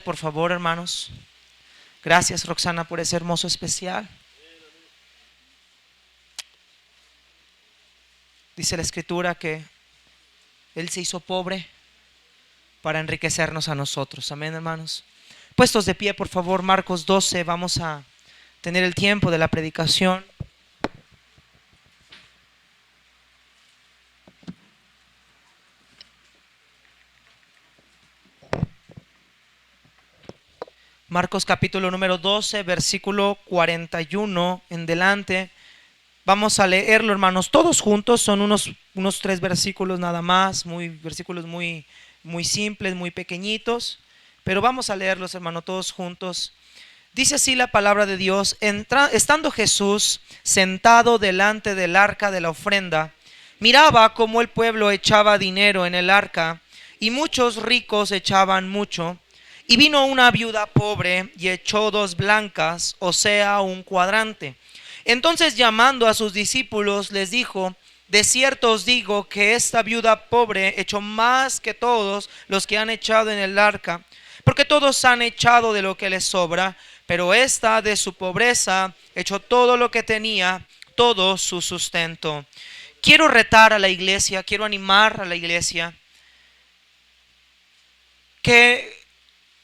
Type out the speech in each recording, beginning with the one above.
Por favor, hermanos. Gracias, Roxana, por ese hermoso especial. Dice la escritura que Él se hizo pobre para enriquecernos a nosotros. Amén, hermanos. Puestos de pie, por favor, Marcos 12. Vamos a tener el tiempo de la predicación. Marcos capítulo número 12, versículo 41 en delante. Vamos a leerlo, hermanos, todos juntos. Son unos 3 versículos nada más, versículos muy simples, muy pequeñitos. Pero vamos a leerlos, hermanos, todos juntos. Dice así la palabra de Dios: estando Jesús sentado delante del arca de la ofrenda, miraba cómo el pueblo echaba dinero en el arca, y muchos ricos echaban mucho. Y vino una viuda pobre y echó 2 blancas, o sea, un cuadrante. Entonces, llamando a sus discípulos, les dijo: de cierto os digo que esta viuda pobre echó más que todos los que han echado en el arca, porque todos han echado de lo que les sobra, pero esta de su pobreza echó todo lo que tenía, todo su sustento. Quiero retar a la iglesia, quiero animar a la iglesia que,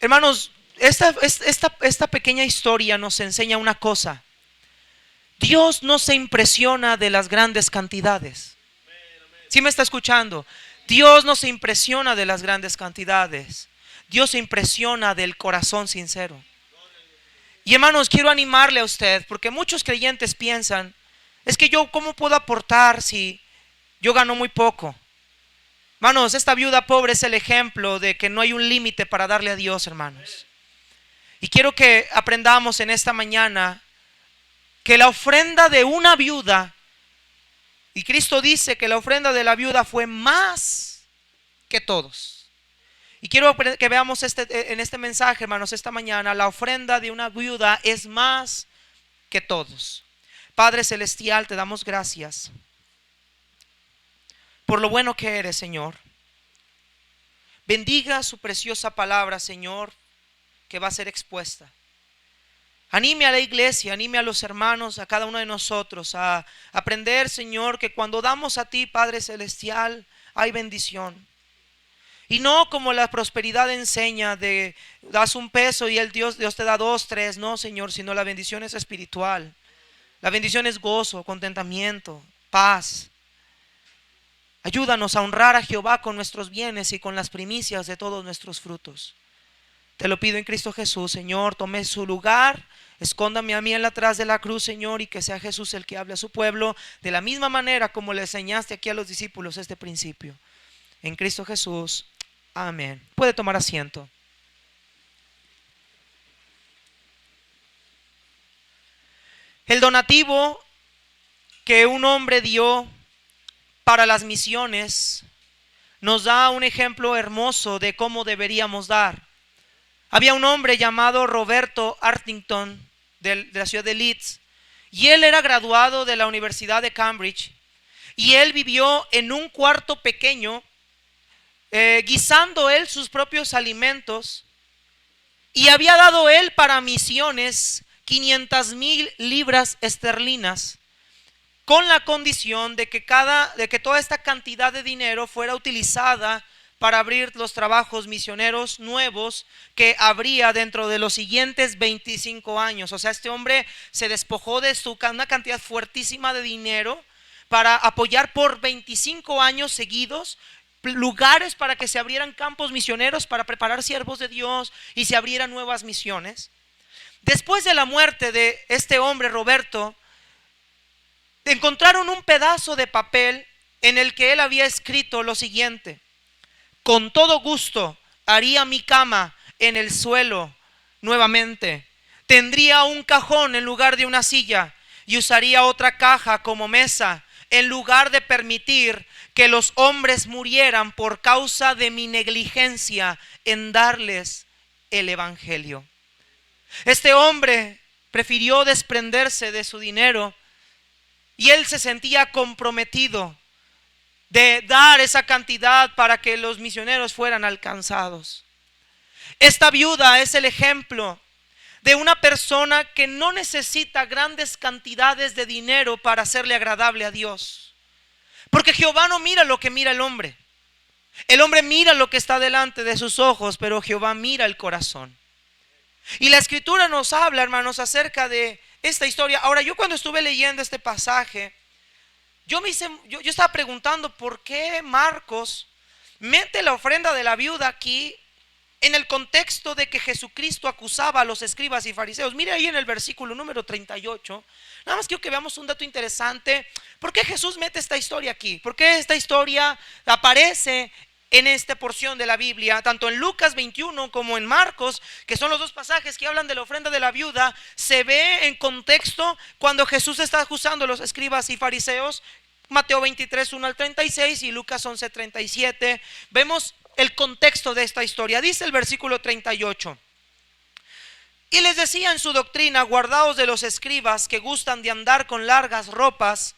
hermanos, esta pequeña historia nos enseña una cosa. Dios no se impresiona de las grandes cantidades. ¿Sí me está escuchando? Dios no se impresiona de las grandes cantidades. Dios se impresiona del corazón sincero. Y hermanos, quiero animarle a usted, porque muchos creyentes piensan: es que yo, ¿cómo puedo aportar si yo gano muy poco? Hermanos, esta viuda pobre es el ejemplo de que no hay un límite para darle a Dios, hermanos. Y quiero que aprendamos en esta mañana que la ofrenda de una viuda, y Cristo dice que la ofrenda de la viuda fue más que todos. Y quiero que veamos en este mensaje, hermanos, esta mañana: la ofrenda de una viuda es más que todos. Padre celestial, te damos gracias por lo bueno que eres, Señor. Bendiga su preciosa palabra, Señor, que va a ser expuesta. Anime a la iglesia, anime a los hermanos, a cada uno de nosotros a aprender, Señor, que cuando damos a ti, Padre celestial, hay bendición. Y no como la prosperidad enseña, de das un peso y Dios te da 2, 3. No, Señor, sino la bendición es espiritual. La bendición es gozo, contentamiento, paz. Ayúdanos a honrar a Jehová con nuestros bienes y con las primicias de todos nuestros frutos. Te lo pido en Cristo Jesús, Señor. Tome su lugar, escóndame a mí en la atrás de la cruz, Señor, y que sea Jesús el que hable a su pueblo de la misma manera como le enseñaste aquí a los discípulos este principio. En Cristo Jesús, amén. Puede tomar asiento. El donativo que un hombre dio para las misiones nos da un ejemplo hermoso de cómo deberíamos dar. Había un hombre llamado Roberto Artington de la ciudad de Leeds, y él era graduado de la Universidad de Cambridge, y él vivió en un cuarto pequeño, guisando él sus propios alimentos, y había dado él para misiones 500,000 libras esterlinas, con la condición de que toda esta cantidad de dinero fuera utilizada para abrir los trabajos misioneros nuevos que habría dentro de los siguientes 25 años. O sea, este hombre se despojó de una cantidad fuertísima de dinero para apoyar por 25 años seguidos lugares para que se abrieran campos misioneros, para preparar siervos de Dios y se abrieran nuevas misiones. Después de la muerte de este hombre, Roberto, encontraron un pedazo de papel en el que él había escrito lo siguiente: con todo gusto haría mi cama en el suelo nuevamente, tendría un cajón en lugar de una silla y usaría otra caja como mesa, en lugar de permitir que los hombres murieran por causa de mi negligencia en darles el evangelio. Este hombre prefirió desprenderse de su dinero, y él se sentía comprometido de dar esa cantidad para que los misioneros fueran alcanzados. Esta viuda es el ejemplo de una persona que no necesita grandes cantidades de dinero para hacerle agradable a Dios. Porque Jehová no mira lo que mira el hombre. El hombre mira lo que está delante de sus ojos, pero Jehová mira el corazón. Y la escritura nos habla, hermanos, acerca de esta historia. Ahora, yo cuando estuve leyendo este pasaje, yo estaba preguntando por qué Marcos mete la ofrenda de la viuda aquí en el contexto de que Jesucristo acusaba a los escribas y fariseos. Mire ahí en el versículo número 38. Nada más quiero que veamos un dato interesante. ¿Por qué Jesús mete esta historia aquí? ¿Por qué esta historia aparece en esta porción de la Biblia? Tanto en Lucas 21 como en Marcos, que son los dos pasajes que hablan de la ofrenda de la viuda, se ve en contexto cuando Jesús está acusando a los escribas y fariseos. Mateo 23, 1 al 36 y Lucas 11, 37. Vemos el contexto de esta historia. Dice el versículo 38: y les decía en su doctrina: guardaos de los escribas que gustan de andar con largas ropas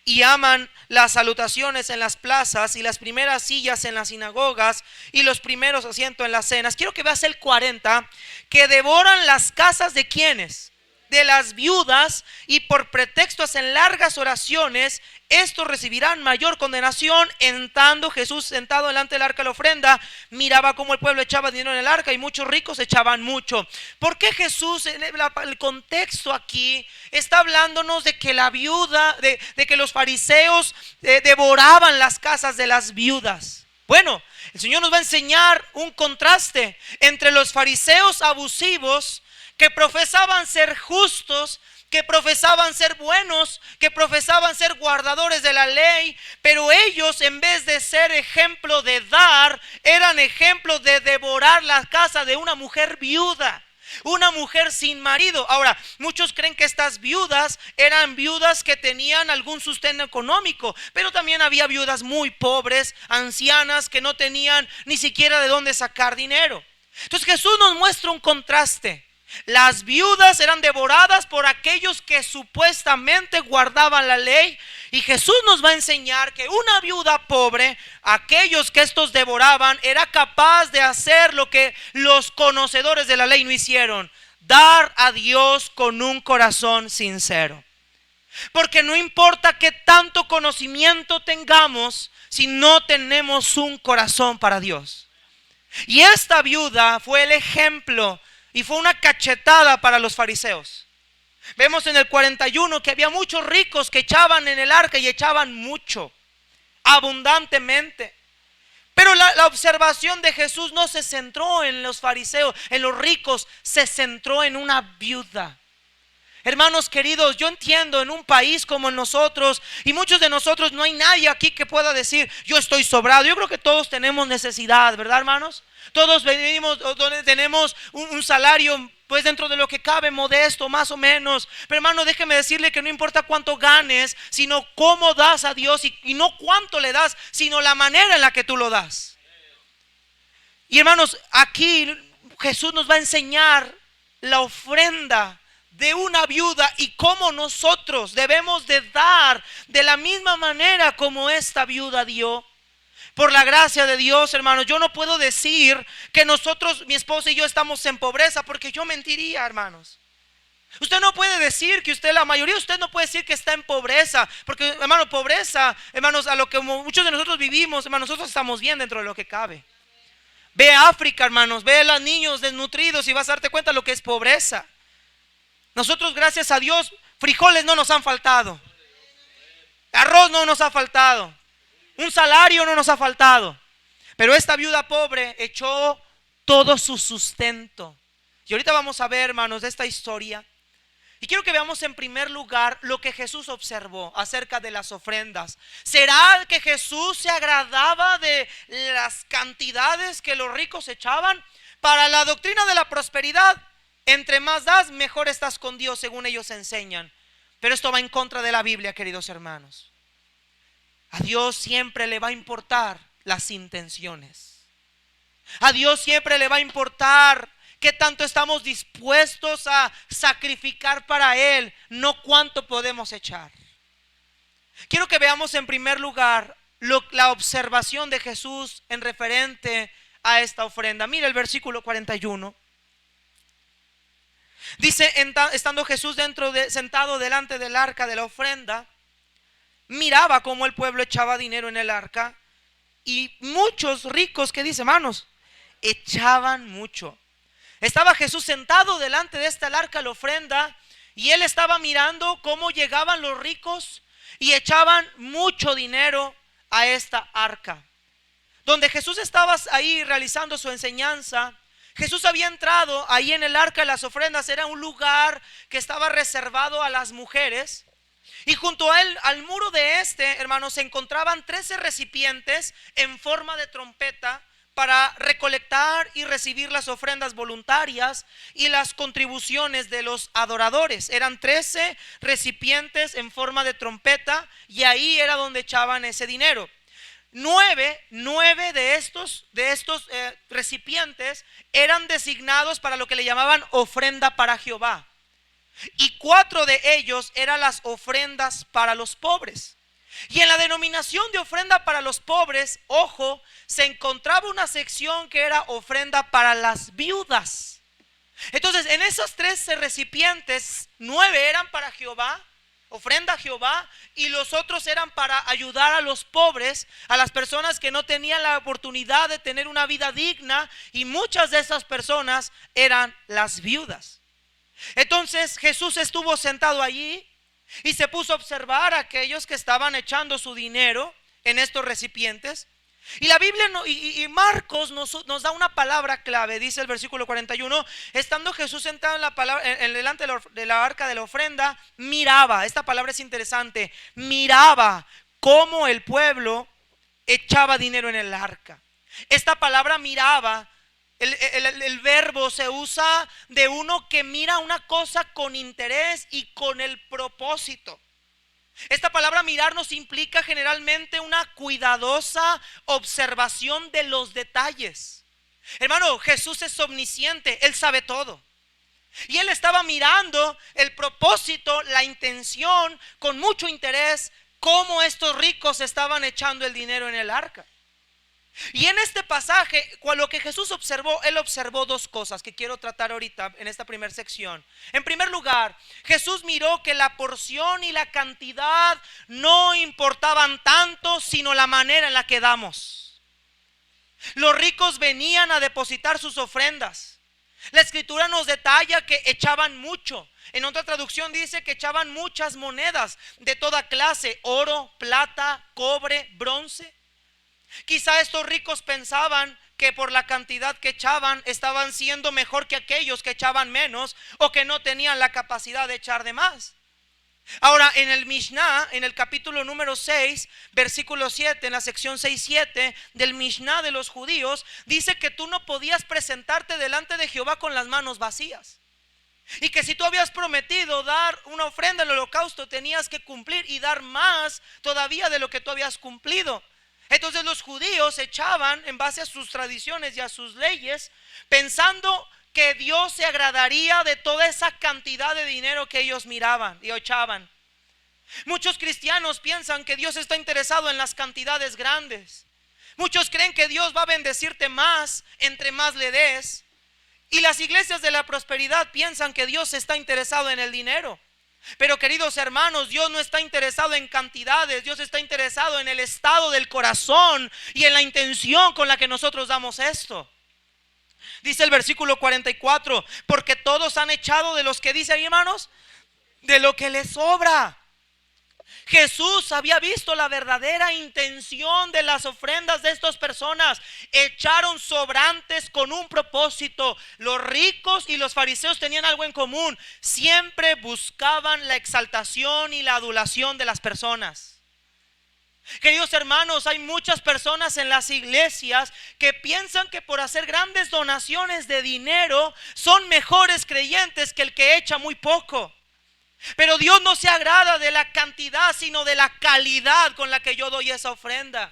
y aman las salutaciones en las plazas y las primeras sillas en las sinagogas y los primeros asientos en las cenas. Quiero que veas el 40, que devoran las casas de quienes, de las viudas, y por pretexto hacen largas oraciones. Estos recibirán mayor condenación. Entrando Jesús sentado delante del arca de la ofrenda, miraba cómo el pueblo echaba dinero en el arca y muchos ricos echaban mucho. ¿Por qué Jesús en el contexto aquí está hablándonos de que la viuda, de que los fariseos devoraban las casas de las viudas? Bueno, el Señor nos va a enseñar un contraste entre los fariseos abusivos, que profesaban ser justos, que profesaban ser buenos, que profesaban ser guardadores de la ley, pero ellos, en vez de ser ejemplo de dar, eran ejemplo de devorar la casa de una mujer viuda, una mujer sin marido. Ahora, muchos creen que estas viudas eran viudas que tenían algún sustento económico, pero también había viudas muy pobres, ancianas, que no tenían ni siquiera de dónde sacar dinero. Entonces Jesús nos muestra un contraste. Las viudas eran devoradas por aquellos que supuestamente guardaban la ley, y Jesús nos va a enseñar que una viuda pobre, aquellos que estos devoraban, era capaz de hacer lo que los conocedores de la ley no hicieron: dar a Dios con un corazón sincero. Porque no importa qué tanto conocimiento tengamos si no tenemos un corazón para Dios. Y esta viuda fue el ejemplo y fue una cachetada para los fariseos. Vemos en el 41 que había muchos ricos que echaban en el arca, y echaban mucho, abundantemente. Pero la observación de Jesús no se centró en los fariseos, en los ricos, se centró en una viuda. Hermanos queridos, yo entiendo en un país como nosotros, y muchos de nosotros, no hay nadie aquí que pueda decir: yo estoy sobrado. Yo creo que todos tenemos necesidad, ¿verdad, hermanos? Todos venimos, tenemos un salario, pues dentro de lo que cabe, modesto, más o menos. Pero hermano, déjeme decirle que no importa cuánto ganes, sino cómo das a Dios, y no cuánto le das, sino la manera en la que tú lo das. Y hermanos, aquí Jesús nos va a enseñar la ofrenda de una viuda y cómo nosotros debemos de dar de la misma manera como esta viuda dio. Por la gracia de Dios, hermanos, yo no puedo decir que nosotros, mi esposa y yo, estamos en pobreza, porque yo mentiría, hermanos. Usted no puede decir que la mayoría de usted no puede decir que está en pobreza, porque, hermano, pobreza, hermanos, a lo que muchos de nosotros vivimos, hermanos, nosotros estamos bien dentro de lo que cabe. Ve a África, hermanos, ve a los niños desnutridos y vas a darte cuenta de lo que es pobreza. Nosotros, gracias a Dios, frijoles no nos han faltado, arroz no nos ha faltado, un salario no nos ha faltado. Pero esta viuda pobre echó todo su sustento. Y ahorita vamos a ver, hermanos, de esta historia. Y quiero que veamos en primer lugar lo que Jesús observó acerca de las ofrendas. ¿Será que Jesús se agradaba de las cantidades que los ricos echaban? Para la doctrina de la prosperidad, entre más das, mejor estás con Dios, según ellos enseñan. Pero esto va en contra de la Biblia, queridos hermanos. A Dios siempre le va a importar las intenciones. A Dios siempre le va a importar qué tanto estamos dispuestos a sacrificar para Él, no cuánto podemos echar. Quiero que veamos en primer lugar la observación de Jesús en referente a esta ofrenda. Mira el versículo 41. Dice, estando Jesús sentado delante del arca de la ofrenda, miraba cómo el pueblo echaba dinero en el arca, y muchos ricos, ¿qué dice, hermanos? Echaban mucho. Estaba Jesús sentado delante de esta arca, la ofrenda, y él estaba mirando cómo llegaban los ricos y echaban mucho dinero a esta arca. Donde Jesús estaba ahí realizando su enseñanza, Jesús había entrado ahí en el arca de las ofrendas. Era un lugar que estaba reservado a las mujeres. Y junto a él, al muro de hermanos, se encontraban 13 recipientes en forma de trompeta para recolectar y recibir las ofrendas voluntarias y las contribuciones de los adoradores. Eran 13 recipientes en forma de trompeta, y ahí era donde echaban ese dinero. Nueve de estos recipientes eran designados para lo que le llamaban ofrenda para Jehová, y 4 de ellos eran las ofrendas para los pobres. Y en la denominación de ofrenda para los pobres, ojo, se encontraba una sección que era ofrenda para las viudas. Entonces, en esos 13 recipientes, 9 eran para Jehová, ofrenda a Jehová, y los otros eran para ayudar a los pobres, a las personas que no tenían la oportunidad de tener una vida digna, y muchas de esas personas eran las viudas. Entonces Jesús estuvo sentado allí y se puso a observar a aquellos que estaban echando su dinero en estos recipientes. Y la Biblia y Marcos nos da una palabra clave. Dice el versículo 41: estando Jesús sentado delante de la arca de la ofrenda, miraba. Esta palabra es interesante. Miraba cómo el pueblo echaba dinero en el arca. Esta palabra miraba, el verbo se usa de uno que mira una cosa con interés y con el propósito. Esta palabra mirar nos implica generalmente una cuidadosa observación de los detalles. Hermano, Jesús es omnisciente, Él sabe todo. Y Él estaba mirando el propósito, la intención, con mucho interés, cómo estos ricos estaban echando el dinero en el arca. Y en este pasaje, lo que Jesús observó, Él observó 2 cosas que quiero tratar ahorita en esta primera sección. En primer lugar, Jesús miró que la porción y la cantidad no importaban tanto, sino la manera en la que damos. Los ricos venían a depositar sus ofrendas. La escritura nos detalla que echaban mucho. En otra traducción dice que echaban muchas monedas de toda clase: oro, plata, cobre, bronce. Quizá estos ricos pensaban que por la cantidad que echaban estaban siendo mejor que aquellos que echaban menos, o que no tenían la capacidad de echar de más. Ahora, en el Mishnah, en el capítulo número 6, versículo 7, en la sección 6-7 del Mishnah de los judíos, dice que tú no podías presentarte delante de Jehová con las manos vacías. Y que si tú habías prometido dar una ofrenda al holocausto, tenías que cumplir y dar más todavía de lo que tú habías cumplido. Entonces los judíos echaban en base a sus tradiciones y a sus leyes, pensando que Dios se agradaría de toda esa cantidad de dinero que ellos miraban y echaban. Muchos cristianos piensan que Dios está interesado en las cantidades grandes. Muchos creen que Dios va a bendecirte más entre más le des. Y las iglesias de la prosperidad piensan que Dios está interesado en el dinero. Pero, queridos hermanos, Dios no está interesado en cantidades. Dios está interesado en el estado del corazón y en la intención con la que nosotros damos esto. Dice el versículo 44: porque todos han echado de los que, dice ahí, hermanos, de lo que les sobra. Jesús había visto la verdadera intención de las ofrendas de estas personas. Echaron sobrantes con un propósito. Los ricos y los fariseos tenían algo en común: siempre buscaban la exaltación y la adulación de las personas. Queridos hermanos, hay muchas personas en las iglesias que piensan que por hacer grandes donaciones de dinero son mejores creyentes que el que echa muy poco. Pero Dios no se agrada de la cantidad, sino de la calidad con la que yo doy esa ofrenda.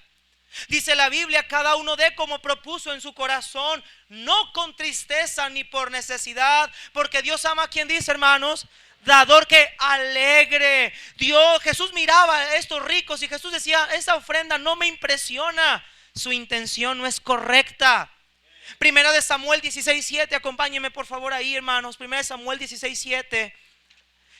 Dice la Biblia: cada uno dé como propuso en su corazón, no con tristeza ni por necesidad, porque Dios ama a quien, dice, hermanos, dador que alegre. Jesús miraba a estos ricos y Jesús decía: esa ofrenda no me impresiona, su intención no es correcta. Primera de Samuel 16:7, acompáñenme por favor ahí, hermanos. Primera de Samuel 16:7.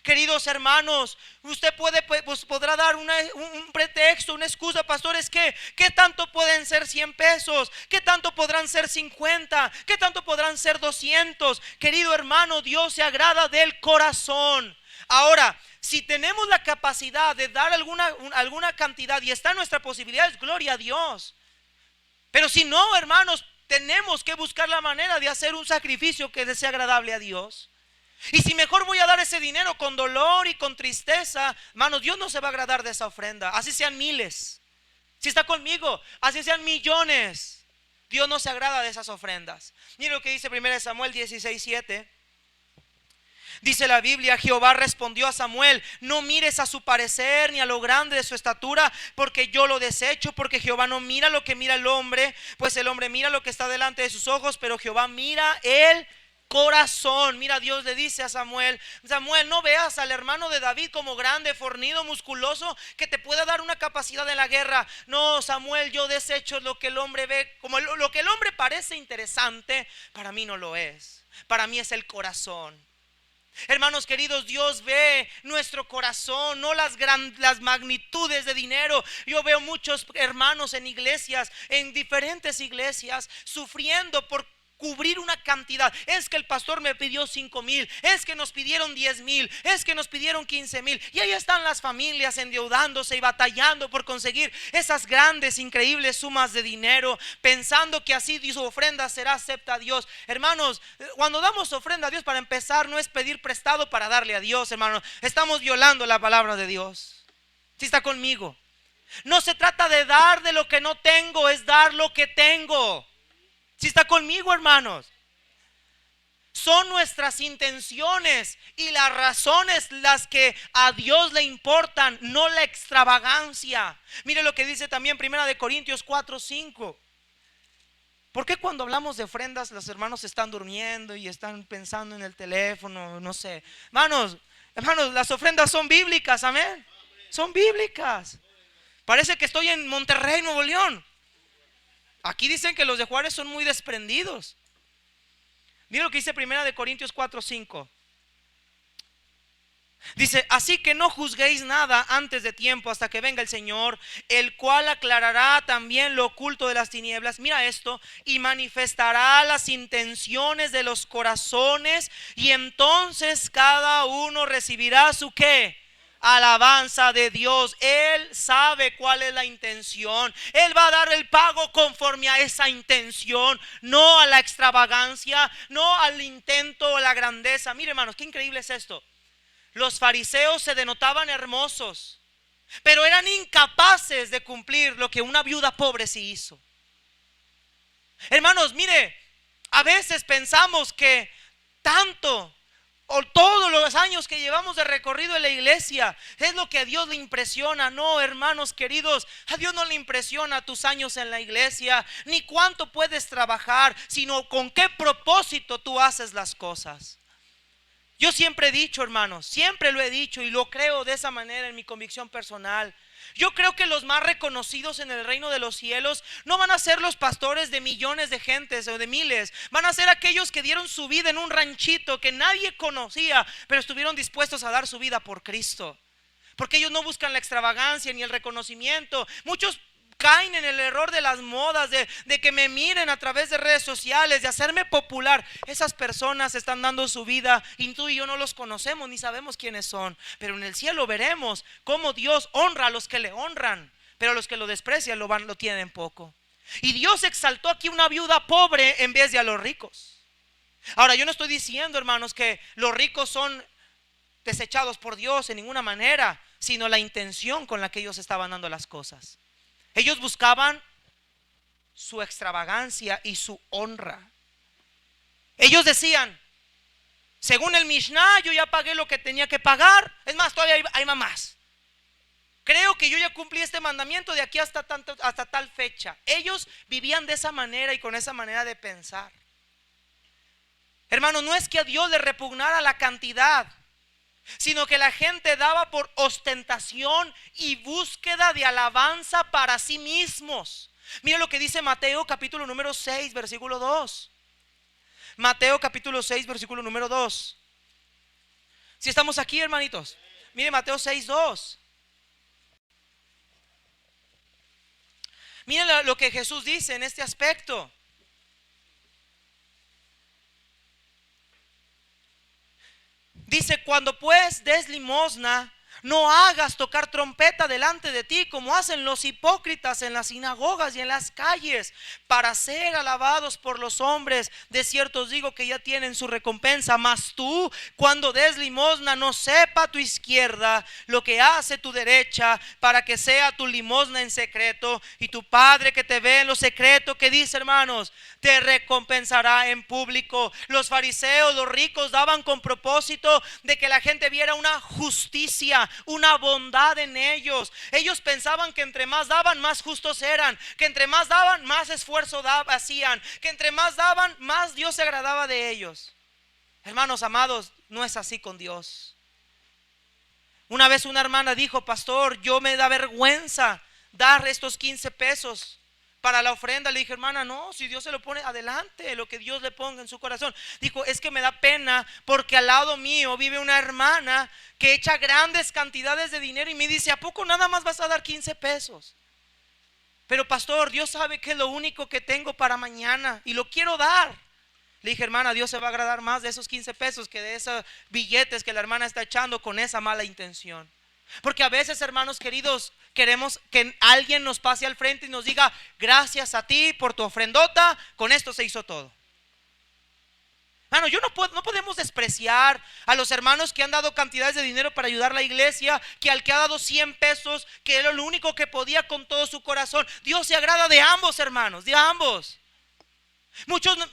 Queridos hermanos, usted podrá dar un pretexto, una excusa, pastores, ¿qué tanto pueden ser 100 pesos? ¿Qué tanto podrán ser 50? ¿Qué tanto podrán ser 200? Querido hermano, Dios se agrada del corazón. Ahora, si tenemos la capacidad de dar alguna cantidad y está en nuestra posibilidad, es gloria a Dios. Pero si no, hermanos, tenemos que buscar la manera de hacer un sacrificio que le sea agradable a Dios. Y si mejor voy a dar ese dinero con dolor y con tristeza, hermanos, Dios no se va a agradar de esa ofrenda. Así sean miles, si está conmigo, así sean millones, Dios no se agrada de esas ofrendas. Mira lo que dice 1 Samuel 16:7. Dice la Biblia: Jehová respondió a Samuel: no mires a su parecer ni a lo grande de su estatura, porque yo lo desecho. Porque Jehová no mira lo que mira el hombre, pues el hombre mira lo que está delante de sus ojos, pero Jehová mira el corazón. Mira, Dios le dice a Samuel: Samuel, no veas al hermano de David como grande, fornido, musculoso, que te pueda dar una capacidad en la guerra. No, Samuel, yo desecho lo que el hombre ve, como lo que el hombre parece interesante, para mí no lo es. Para mí es el corazón. Hermanos queridos, Dios ve nuestro corazón, no las magnitudes de dinero. Yo veo muchos hermanos en iglesias, en diferentes iglesias, sufriendo por cubrir una cantidad. Es que el pastor me pidió 5,000, es que nos pidieron 10,000, es que nos pidieron 15,000. Y ahí están las familias endeudándose y batallando por conseguir esas grandes, increíbles sumas de dinero, pensando que así su ofrenda será acepta a Dios. Hermanos, cuando damos ofrenda a Dios, para empezar, no es pedir prestado para darle a Dios, hermanos. Estamos violando la palabra de Dios. ¿Sí está conmigo? No se trata de dar de lo que no tengo, es dar lo que tengo. Si está conmigo, hermanos. Son nuestras intenciones y las razones las que a Dios le importan, no la extravagancia. Mire lo que dice también 1 Corintios 4:5. ¿Por qué cuando hablamos de ofrendas los hermanos están durmiendo y están pensando en el teléfono? No sé. Hermanos, las ofrendas son bíblicas, amén. Son bíblicas. Parece que estoy en Monterrey, Nuevo León. Aquí dicen que los de Juárez son muy desprendidos. Mira lo que dice 1 Corintios 4:5. Dice: así que no juzguéis nada antes de tiempo, hasta que venga el Señor, el cual aclarará también lo oculto de las tinieblas. Mira esto: y manifestará las intenciones de los corazones, y entonces cada uno recibirá su ¿qué? Alabanza de Dios. Él sabe cuál es la intención. Él va a dar el pago conforme a esa intención, no a la extravagancia, no al intento o la grandeza. Mire, hermanos, qué increíble es esto. Los fariseos se denotaban hermosos, pero eran incapaces de cumplir lo que una viuda pobre sí hizo. Hermanos, mire, a veces pensamos que tanto o todos los años que llevamos de recorrido en la iglesia es lo que a Dios le impresiona. No, hermanos queridos, a Dios no le impresiona tus años en la iglesia, ni cuánto puedes trabajar, sino con qué propósito tú haces las cosas. Yo siempre he dicho, hermanos, siempre lo he dicho y lo creo de esa manera en mi convicción personal. Yo creo que los más reconocidos en el reino de los cielos no van a ser los pastores de millones de gentes o de miles. Van a ser aquellos que dieron su vida en un ranchito que nadie conocía, pero estuvieron dispuestos a dar su vida por Cristo. Porque ellos no buscan la extravagancia ni el reconocimiento. Muchos caen en el error de las modas, de que me miren a través de redes sociales, de hacerme popular. Esas personas están dando su vida y tú y yo no los conocemos ni sabemos quiénes son, pero en el cielo veremos cómo Dios honra a los que le honran, pero a los que lo desprecian lo tienen poco. Y Dios exaltó aquí una viuda pobre en vez de a los ricos. Ahora, yo no estoy diciendo, hermanos, que los ricos son desechados por Dios en ninguna manera, sino la intención con la que ellos estaban dando las cosas. Ellos buscaban su extravagancia y su honra. Ellos decían: según el Mishnah, yo ya pagué lo que tenía que pagar. Es más, todavía hay más. Creo que yo ya cumplí este mandamiento de aquí hasta tal fecha. Ellos vivían de esa manera y con esa manera de pensar. Hermano, no es que a Dios le repugnara la cantidad, sino que la gente daba por ostentación y búsqueda de alabanza para sí mismos. Mira lo que dice Mateo capítulo número 6, versículo 2. Mateo capítulo 6, versículo número 2. Si estamos aquí, hermanitos. Mire Mateo 6, 2. Miren lo que Jesús dice en este aspecto. Dice: cuando pues des limosna, no hagas tocar trompeta delante de ti, como hacen los hipócritas en las sinagogas y en las calles, para ser alabados por los hombres. De cierto os digo que ya tienen su recompensa. Mas tú, cuando des limosna, no sepa tu izquierda lo que hace tu derecha, para que sea tu limosna en secreto, y tu Padre que te ve en lo secreto, que dice, hermanos, te recompensará en público. Los fariseos, los ricos, daban con propósito de que la gente viera una justicia, una bondad en ellos. Ellos pensaban que entre más daban, más justos eran, que entre más daban, más esfuerzo hacían, que entre más daban, más Dios se agradaba de ellos. Hermanos amados, no es así con Dios. Una vez una hermana dijo: pastor, yo me da vergüenza dar estos 15 pesos para la ofrenda. Le dije: hermana, no, si Dios se lo pone, adelante, lo que Dios le ponga en su corazón. Dijo: es que me da pena porque al lado mío vive una hermana que echa grandes cantidades de dinero y me dice: ¿a poco nada más vas a dar 15 pesos? Pero pastor, Dios sabe que es lo único que tengo para mañana y lo quiero dar. Le dije: hermana, Dios se va a agradar más de esos 15 pesos que de esos billetes que la hermana está echando con esa mala intención. Porque a veces, hermanos queridos, queremos que alguien nos pase al frente y nos diga: gracias a ti por tu ofrendota, con esto se hizo todo. Hermano, no podemos despreciar a los hermanos que han dado cantidades de dinero para ayudar a la iglesia, que al que ha dado 100 pesos, que era lo único que podía con todo su corazón. Dios se agrada de ambos, hermanos, de ambos.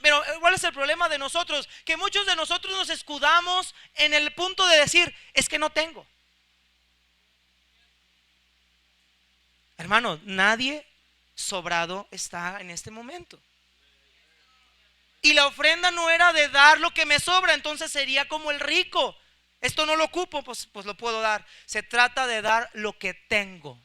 Pero ¿cuál es el problema de nosotros? Que muchos de nosotros nos escudamos en el punto de decir: es que no tengo. Hermano, nadie sobrado está en este momento. Y la ofrenda no era de dar lo que me sobra, entonces sería como el rico. Esto no lo ocupo, pues lo puedo dar. Se trata de dar lo que tengo.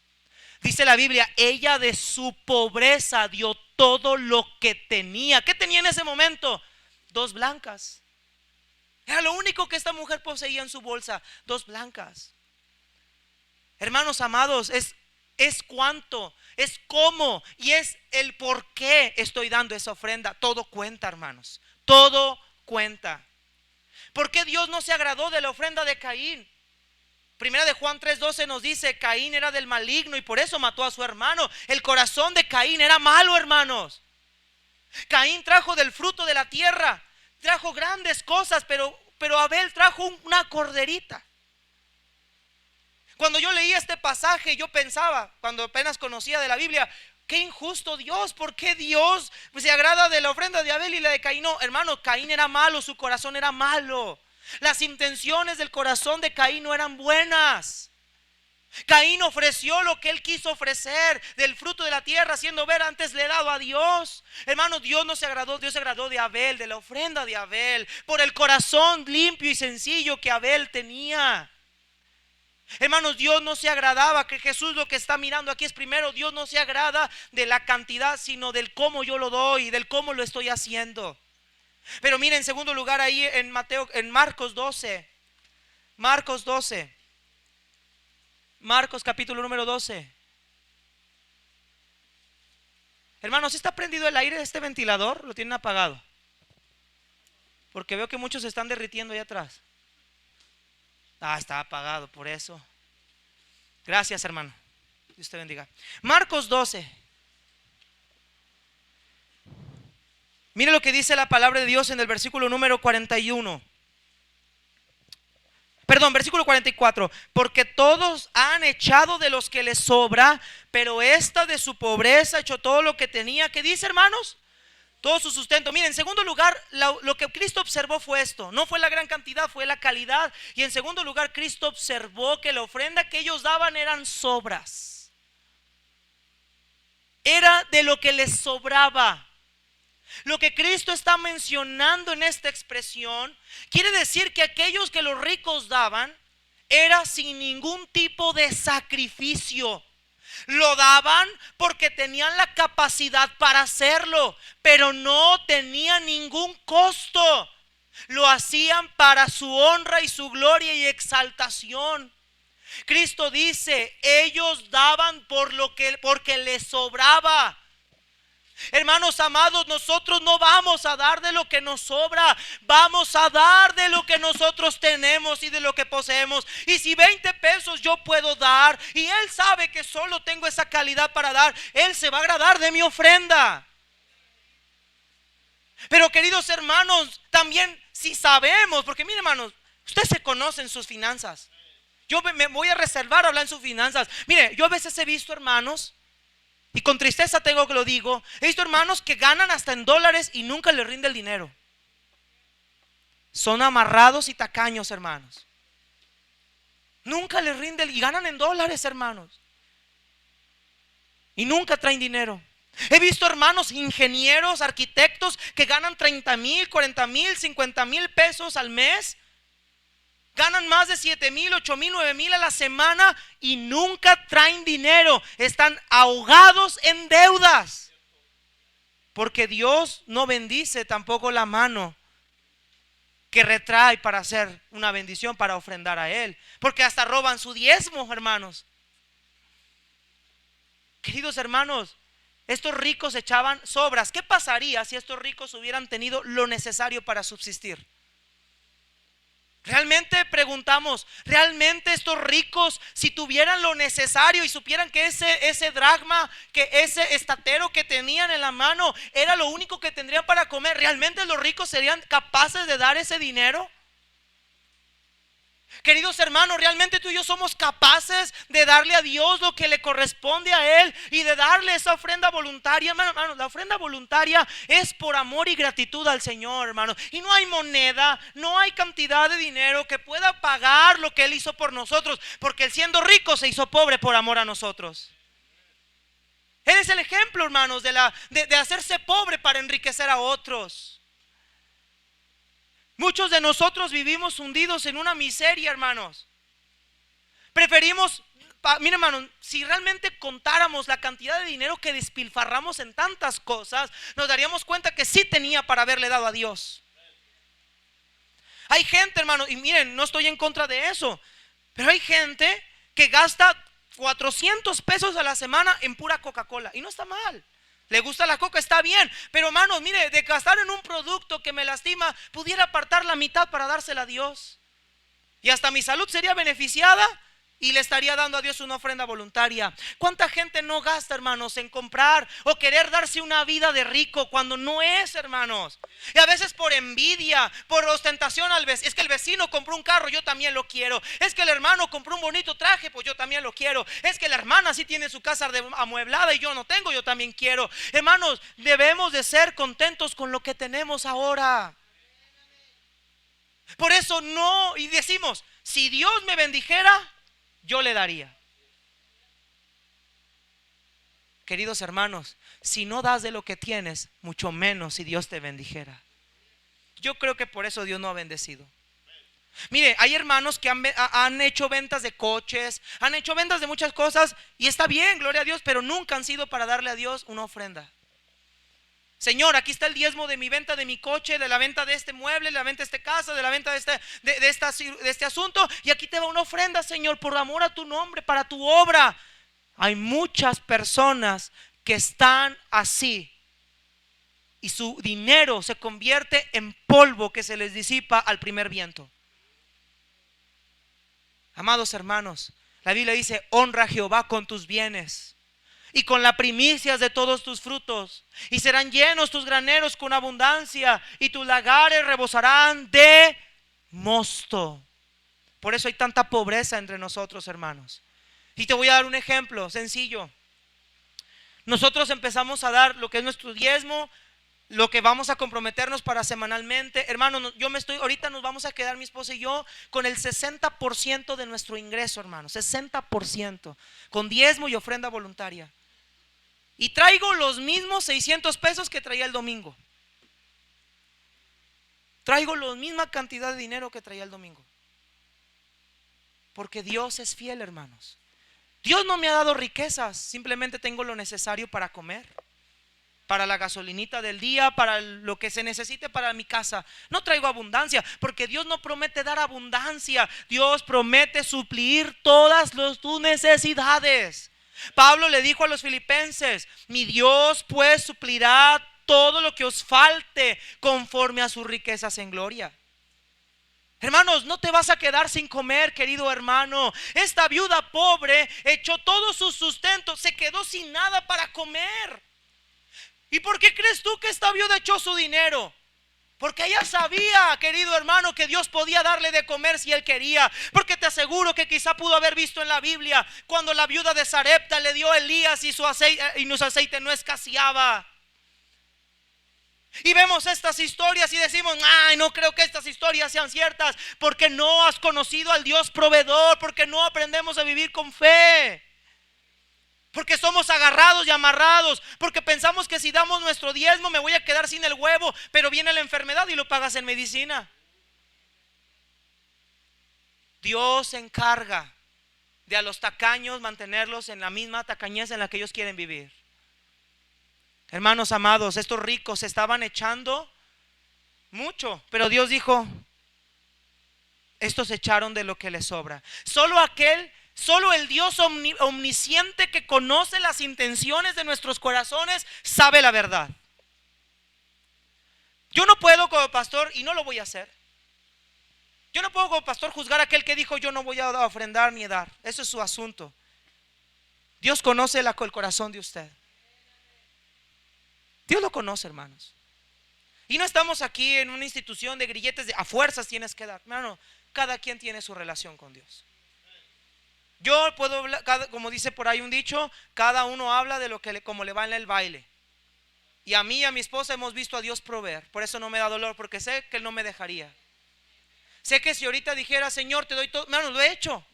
Dice la Biblia: ella de su pobreza dio todo lo que tenía. ¿Qué tenía en ese momento? 2 blancas. Era lo único que esta mujer poseía en su bolsa, 2 blancas. Hermanos amados, es cuánto, es cómo y es el por qué estoy dando esa ofrenda. Todo cuenta, hermanos, todo cuenta. ¿Por qué Dios no se agradó de la ofrenda de Caín? Primera de Juan 3:12 nos dice: Caín era del maligno y por eso mató a su hermano. El corazón de Caín era malo, hermanos. Caín trajo del fruto de la tierra, trajo grandes cosas, pero Abel trajo una corderita. Cuando yo leía este pasaje, yo pensaba, cuando apenas conocía de la Biblia: qué injusto Dios, ¿por qué Dios se agrada de la ofrenda de Abel y la de Caín? No, hermano, Caín era malo, su corazón era malo. Las intenciones del corazón de Caín no eran buenas. Caín ofreció lo que él quiso ofrecer del fruto de la tierra, haciendo ver: antes le he dado a Dios. Hermano, Dios no se agradó, Dios se agradó de Abel, de la ofrenda de Abel, por el corazón limpio y sencillo que Abel tenía. Hermanos, Dios no se agradaba, que Jesús lo que está mirando aquí es primero: Dios no se agrada de la cantidad, sino del cómo yo lo doy, del cómo lo estoy haciendo. Pero miren, en segundo lugar, ahí en Marcos 12, Marcos capítulo número 12. Hermanos, ¿está prendido el aire de este ventilador? ¿Lo tienen apagado? Porque veo que muchos se están derritiendo allá atrás. Está apagado, por eso. Gracias, hermano. Dios te bendiga. Marcos 12. Mire lo que dice la palabra de Dios en el versículo número 41. Perdón, versículo 44. Porque todos han echado de los que les sobra, pero esta de su pobreza echó todo lo que tenía. ¿Qué dice, hermanos? Todo su sustento. Miren, en segundo lugar, lo que Cristo observó fue esto. No fue la gran cantidad, fue la calidad. Y en segundo lugar, Cristo observó que la ofrenda que ellos daban eran sobras. Era de lo que les sobraba. Lo que Cristo está mencionando en esta expresión quiere decir que aquellos que los ricos daban era sin ningún tipo de sacrificio. Lo daban porque tenían la capacidad para hacerlo, pero no tenía ningún costo. Lo hacían para su honra y su gloria y exaltación. Cristo dice, ellos daban porque les sobraba. Hermanos amados, nosotros no vamos a dar de lo que nos sobra, vamos a dar de lo que nosotros tenemos y de lo que poseemos. Y si 20 pesos yo puedo dar y Él sabe que solo tengo esa calidad para dar, Él se va a agradar de mi ofrenda. Pero queridos hermanos, también si sabemos, porque miren hermanos, ustedes se conocen sus finanzas. Yo me voy a reservar a hablar en sus finanzas. Mire, yo a veces he visto hermanos, y con tristeza tengo que lo digo, he visto hermanos que ganan hasta en dólares y nunca les rinde el dinero. Son amarrados y tacaños, hermanos. Nunca les rinde y ganan en dólares, hermanos. Y nunca traen dinero. He visto hermanos ingenieros, arquitectos que ganan 30,000, 40,000, 50,000 pesos al mes. Ganan más de 7,000, 8,000, 9,000 a la semana y nunca traen dinero. Están ahogados en deudas. Porque Dios no bendice tampoco la mano que retrae para hacer una bendición, para ofrendar a Él. Porque hasta roban su diezmo, hermanos. Queridos hermanos, estos ricos echaban sobras. ¿Qué pasaría si estos ricos hubieran tenido lo necesario para subsistir? Realmente preguntamos, ¿realmente estos ricos, si tuvieran lo necesario y supieran que ese dracma, que ese estatero que tenían en la mano era lo único que tendrían para comer, realmente los ricos serían capaces de dar ese dinero? Queridos hermanos, realmente tú y yo somos capaces de darle a Dios lo que le corresponde a Él y de darle esa ofrenda voluntaria. Hermano, la ofrenda voluntaria es por amor y gratitud al Señor, hermano. Y no hay moneda, no hay cantidad de dinero que pueda pagar lo que Él hizo por nosotros, porque Él siendo rico se hizo pobre por amor a nosotros. Él es el ejemplo, hermanos, de hacerse pobre para enriquecer a otros. Muchos de nosotros vivimos hundidos en una miseria, hermanos. Preferimos, mira hermanos, si realmente contáramos la cantidad de dinero que despilfarramos en tantas cosas, nos daríamos cuenta que sí tenía para haberle dado a Dios. Hay gente, hermanos, y miren, no estoy en contra de eso, pero hay gente que gasta 400 pesos a la semana en pura Coca-Cola y no está mal. Le gusta la coca, está bien. Pero hermanos, mire, de gastar en un producto que me lastima, pudiera apartar la mitad para dársela a Dios. Y hasta mi salud sería beneficiada y le estaría dando a Dios una ofrenda voluntaria. ¿Cuánta gente no gasta, hermanos, en comprar o querer darse una vida de rico cuando no es, hermanos? Y a veces por envidia, por ostentación al vecino. Es que el vecino compró un carro, yo también lo quiero. Es que el hermano compró un bonito traje, pues yo también lo quiero. Es que la hermana sí tiene su casa amueblada y yo no tengo, yo también quiero. Hermanos, debemos de ser contentos con lo que tenemos ahora. Por eso no, y decimos, si Dios me bendijera, yo le daría. Queridos hermanos, si no das de lo que tienes, mucho menos si Dios te bendijera. Yo creo que por eso Dios no ha bendecido. Mire, hay hermanos que han hecho ventas de coches, han hecho ventas de muchas cosas y está bien, gloria a Dios, pero nunca han sido para darle a Dios una ofrenda. Señor, aquí está el diezmo de mi venta de mi coche, de la venta de este mueble, de la venta de esta casa, de la venta de este asunto. Y aquí te va una ofrenda, Señor, por amor a tu nombre, para tu obra. Hay muchas personas que están así. Y su dinero se convierte en polvo que se les disipa al primer viento. Amados hermanos, la Biblia dice, honra a Jehová con tus bienes y con las primicias de todos tus frutos, y serán llenos tus graneros con abundancia, y tus lagares rebosarán de mosto. Por eso hay tanta pobreza entre nosotros, hermanos. Y te voy a dar un ejemplo sencillo. Nosotros empezamos a dar lo que es nuestro diezmo, lo que vamos a comprometernos para semanalmente. Hermano, ahorita nos vamos a quedar mi esposa y yo con el 60% de nuestro ingreso, hermano, 60%, con diezmo y ofrenda voluntaria. Y traigo los mismos 600 pesos que traía el domingo. Traigo la misma cantidad de dinero que traía el domingo. Porque Dios es fiel, hermanos. Dios no me ha dado riquezas, simplemente tengo lo necesario para comer, para la gasolinita del día, para lo que se necesite para mi casa. No traigo abundancia, porque Dios no promete dar abundancia. Dios promete suplir todas tus necesidades. Pablo le dijo a los filipenses: mi Dios pues suplirá todo lo que os falte conforme a sus riquezas en gloria. Hermanos, no te vas a quedar sin comer, querido hermano. Esta viuda pobre echó todo su sustento, se quedó sin nada para comer. ¿Y por qué crees tú que esta viuda echó su dinero? Porque ella sabía, querido hermano, que Dios podía darle de comer si él quería. Porque te aseguro que quizá pudo haber visto en la Biblia cuando la viuda de Sarepta le dio a Elías y su aceite no escaseaba. Y vemos estas historias y decimos: ay, no creo que estas historias sean ciertas, porque no has conocido al Dios proveedor, porque no aprendemos a vivir con fe, porque somos agarrados y amarrados, porque pensamos que si damos nuestro diezmo me voy a quedar sin el huevo, pero viene la enfermedad y lo pagas en medicina. Dios se encarga de a los tacaños mantenerlos en la misma tacañez en la que ellos quieren vivir. Hermanos amados, estos ricos se estaban echando mucho, pero Dios dijo: estos echaron de lo que les sobra. Solo el Dios omnisciente, que conoce las intenciones de nuestros corazones, sabe la verdad. Yo no puedo como pastor, y no lo voy a hacer, yo no puedo como pastor juzgar a aquel que dijo: yo no voy a ofrendar ni dar. Eso es su asunto. Dios conoce el corazón de usted. Dios lo conoce, hermanos. Y no estamos aquí en una institución de grilletes de a fuerzas tienes que dar. Hermano, cada quien tiene su relación con Dios. Yo puedo hablar, como dice por ahí un dicho, cada uno habla de lo que como le va en el baile. Y a mí y a mi esposa hemos visto a Dios proveer. Por eso no me da dolor, porque sé que Él no me dejaría. Sé que si ahorita dijera: Señor, te doy todo, hermano, lo he hecho.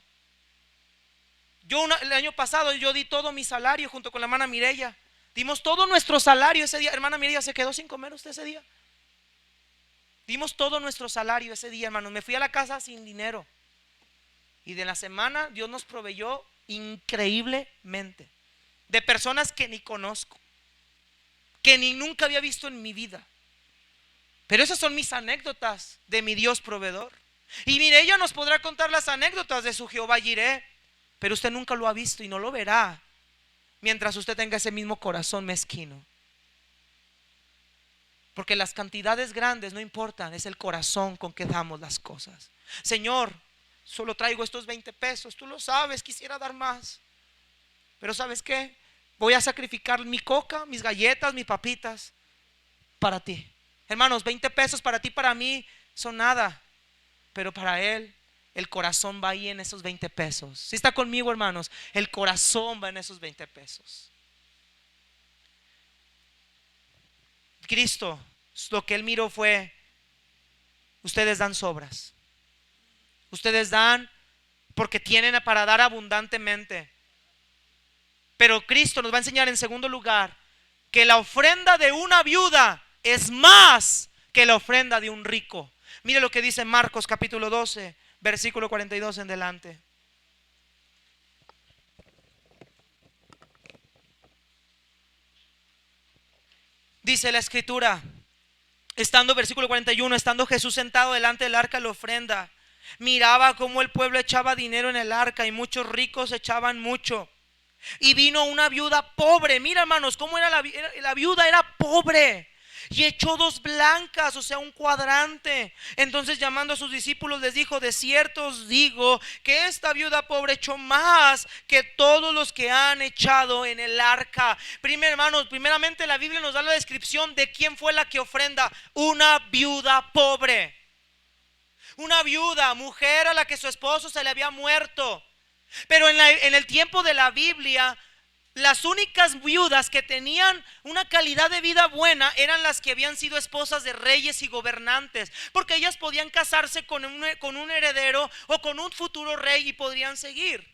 El año pasado yo di todo mi salario junto con la hermana Mireya. Dimos todo nuestro salario ese día. Hermana Mireya, ¿se quedó sin comer usted ese día? Dimos todo nuestro salario ese día, hermano. Me fui a la casa sin dinero. Y de la semana Dios nos proveyó increíblemente. De personas que ni conozco, que ni nunca había visto en mi vida. Pero esas son mis anécdotas de mi Dios proveedor. Y mire, ella nos podrá contar las anécdotas de su Jehová Jireh, pero usted nunca lo ha visto y no lo verá mientras usted tenga ese mismo corazón mezquino. Porque las cantidades grandes no importan, es el corazón con que damos las cosas. Señor, solo traigo estos 20 pesos, tú lo sabes, quisiera dar más, pero ¿sabes qué? Voy a sacrificar mi coca, mis galletas, mis papitas para ti. Hermanos, 20 pesos para ti, para mí son nada, pero para Él el corazón va ahí en esos 20 pesos. Si está conmigo, hermanos, el corazón va en esos 20 pesos. Cristo, lo que Él miró fue: ustedes dan sobras, ustedes dan porque tienen para dar abundantemente. Pero Cristo nos va a enseñar en segundo lugar que la ofrenda de una viuda es más que la ofrenda de un rico. Mire lo que dice Marcos capítulo 12, versículo 42 en delante. Dice la escritura, versículo 41, estando Jesús sentado delante del arca de la ofrenda, miraba cómo el pueblo echaba dinero en el arca y muchos ricos echaban mucho. Y vino una viuda pobre. Mira, hermanos, cómo era la viuda, era pobre, y echó 2 blancas, o sea, un cuadrante. Entonces, llamando a sus discípulos, les dijo: de cierto os digo que esta viuda pobre echó más que todos los que han echado en el arca. Hermanos, primeramente la Biblia nos da la descripción de quién fue la que ofrenda: una viuda pobre. Una viuda, mujer a la que su esposo se le había muerto. Pero en el tiempo de la Biblia, las únicas viudas que tenían una calidad de vida buena eran las que habían sido esposas de reyes y gobernantes, porque ellas podían casarse con un heredero o con un futuro rey y podrían seguir.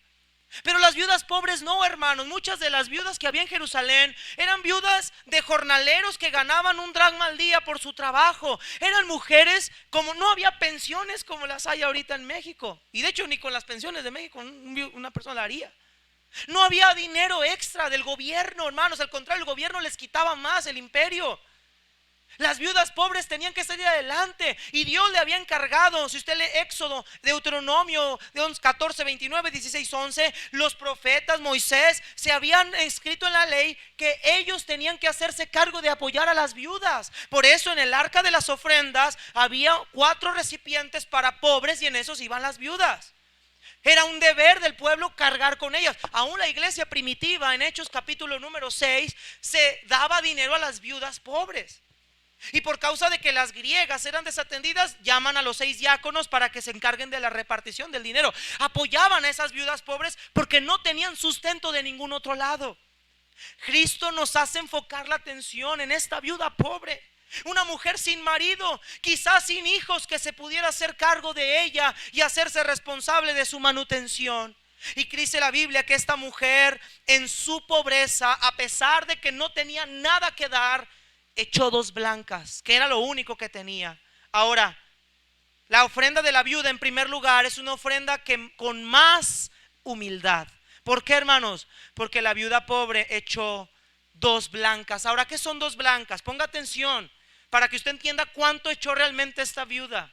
Pero las viudas pobres no, hermanos. Muchas de las viudas que había en Jerusalén eran viudas de jornaleros que ganaban un dracma al día por su trabajo. Eran mujeres, como no había pensiones como las hay ahorita en México, y de hecho ni con las pensiones de México una persona la haría. No había dinero extra del gobierno, hermanos. Al contrario, el gobierno les quitaba más, el imperio. Las viudas pobres tenían que salir adelante y Dios le había encargado. Si usted lee Éxodo, Deuteronomio 14, 29, 16, 11, los profetas, Moisés, se habían escrito en la ley que ellos tenían que hacerse cargo de apoyar a las viudas. Por eso en el arca de las ofrendas había 4 recipientes para pobres y en esos iban las viudas. Era un deber del pueblo cargar con ellas. Aún la iglesia primitiva en Hechos capítulo número 6 se daba dinero a las viudas pobres. Y por causa de que las griegas eran desatendidas, llaman a los 6 diáconos para que se encarguen de la repartición del dinero. Apoyaban a esas viudas pobres porque no tenían sustento de ningún otro lado. Cristo nos hace enfocar la atención en esta viuda pobre. Una mujer sin marido, quizás sin hijos, que se pudiera hacer cargo de ella y hacerse responsable de su manutención. Y dice la Biblia que esta mujer en su pobreza, a pesar de que no tenía nada que dar, echó 2 blancas, que era lo único que tenía. Ahora, la ofrenda de la viuda en primer lugar es una ofrenda que con más humildad. ¿Por qué, hermanos? Porque la viuda pobre echó 2 blancas. Ahora, ¿qué son 2 blancas? Ponga atención para que usted entienda cuánto echó realmente esta viuda.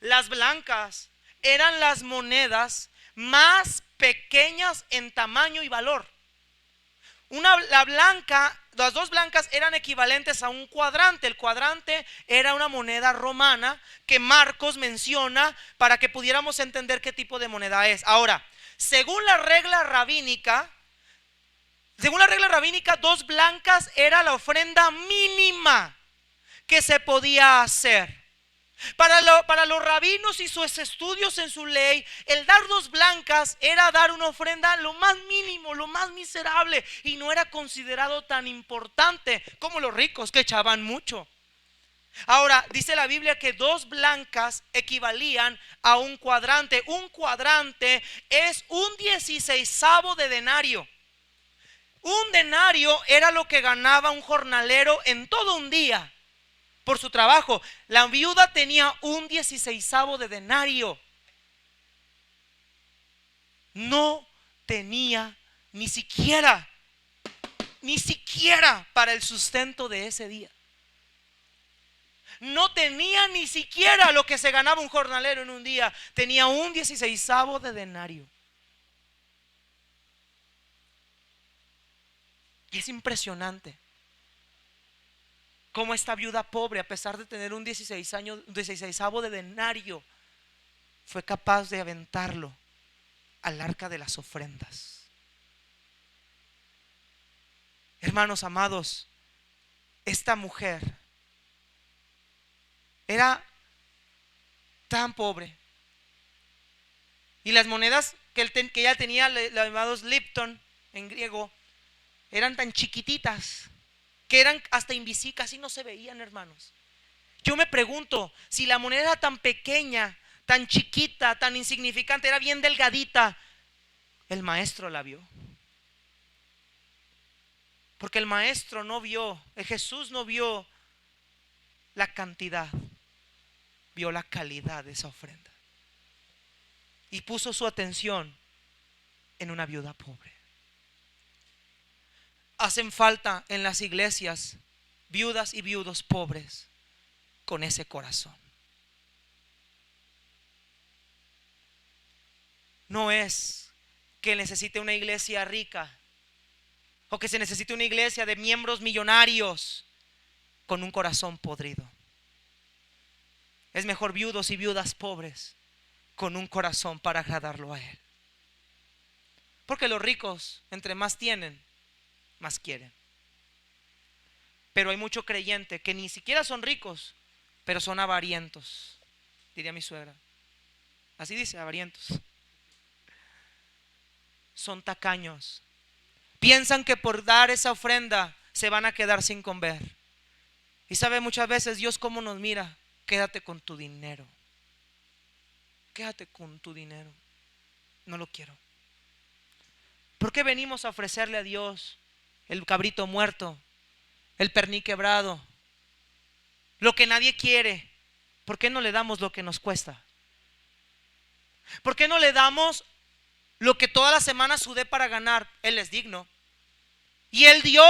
Las blancas eran las monedas más pequeñas en tamaño y valor. Las 2 blancas eran equivalentes a un cuadrante. El cuadrante era una moneda romana que Marcos menciona para que pudiéramos entender qué tipo de moneda es. Ahora, según la regla rabínica, 2 blancas era la ofrenda mínima que se podía hacer. Para los rabinos y sus estudios en su ley, el dar 2 blancas era dar una ofrenda lo más mínimo, lo más miserable, y no era considerado tan importante como los ricos, que echaban mucho. Ahora, dice la Biblia que 2 blancas equivalían a un cuadrante. Un cuadrante es un 16avo de denario. Un denario era lo que ganaba un jornalero en todo un día por su trabajo. La viuda tenía un 16avo de denario. No tenía ni siquiera para el sustento de ese día. No tenía ni siquiera lo que se ganaba un jornalero en un día. Tenía un 16avo de denario. Y es impresionante cómo esta viuda pobre, a pesar de tener un 16avo de denario, fue capaz de aventarlo al arca de las ofrendas. Hermanos amados, esta mujer era tan pobre, y las monedas que ella tenía, llamados Lipton en griego, eran tan chiquititas que eran hasta invisibles, casi no se veían, hermanos. Yo me pregunto, si la moneda era tan pequeña, tan chiquita, tan insignificante, era bien delgadita, el maestro la vio. Porque el maestro no vio, Jesús no vio la cantidad, vio la calidad de esa ofrenda. Y puso su atención en una viuda pobre. Hacen falta en las iglesias viudas y viudos pobres con ese corazón. No es que necesite una iglesia rica o que se necesite una iglesia de miembros millonarios con un corazón podrido. Es mejor viudos y viudas pobres con un corazón para agradarlo a Él. Porque los ricos, entre más tienen, más quieren. Pero hay mucho creyente que ni siquiera son ricos, pero son avarientos, diría mi suegra. Así dice, avarientos. Son tacaños. Piensan que por dar esa ofrenda se van a quedar sin comer. Y sabe, muchas veces Dios cómo nos mira: quédate con tu dinero. Quédate con tu dinero. No lo quiero. ¿Por qué venimos a ofrecerle a Dios el cabrito muerto, el pernil quebrado, lo que nadie quiere? ¿Por qué no le damos lo que nos cuesta? ¿Por qué no le damos lo que toda la semana sudé para ganar, Él es digno. Y Él dio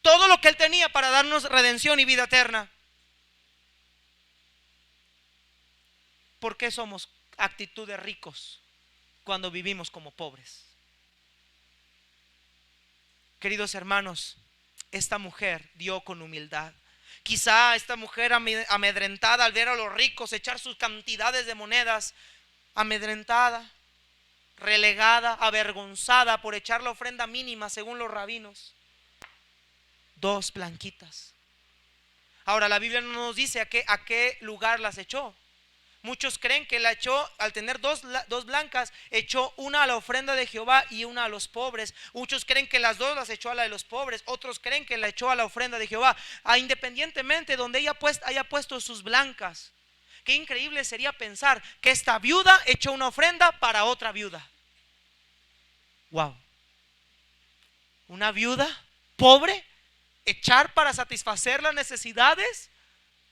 todo lo que Él tenía para darnos redención y vida eterna. ¿Por qué somos actitud de ricos cuando vivimos como pobres? Queridos hermanos, esta mujer dio con humildad. Quizá esta mujer amedrentada al ver a los ricos echar sus cantidades de monedas, amedrentada, relegada, avergonzada por echar la ofrenda mínima según los rabinos, 2 blanquitas. Ahora la Biblia no nos dice a qué lugar las echó. Muchos creen que la echó, al tener dos blancas, echó una a la ofrenda de Jehová y una a los pobres. Muchos creen que las dos las echó a la de los pobres. Otros creen que la echó a la ofrenda de Jehová. Independientemente donde ella haya puesto sus blancas. Qué increíble sería pensar que esta viuda echó una ofrenda para otra viuda. Wow. Una viuda pobre echar para satisfacer las necesidades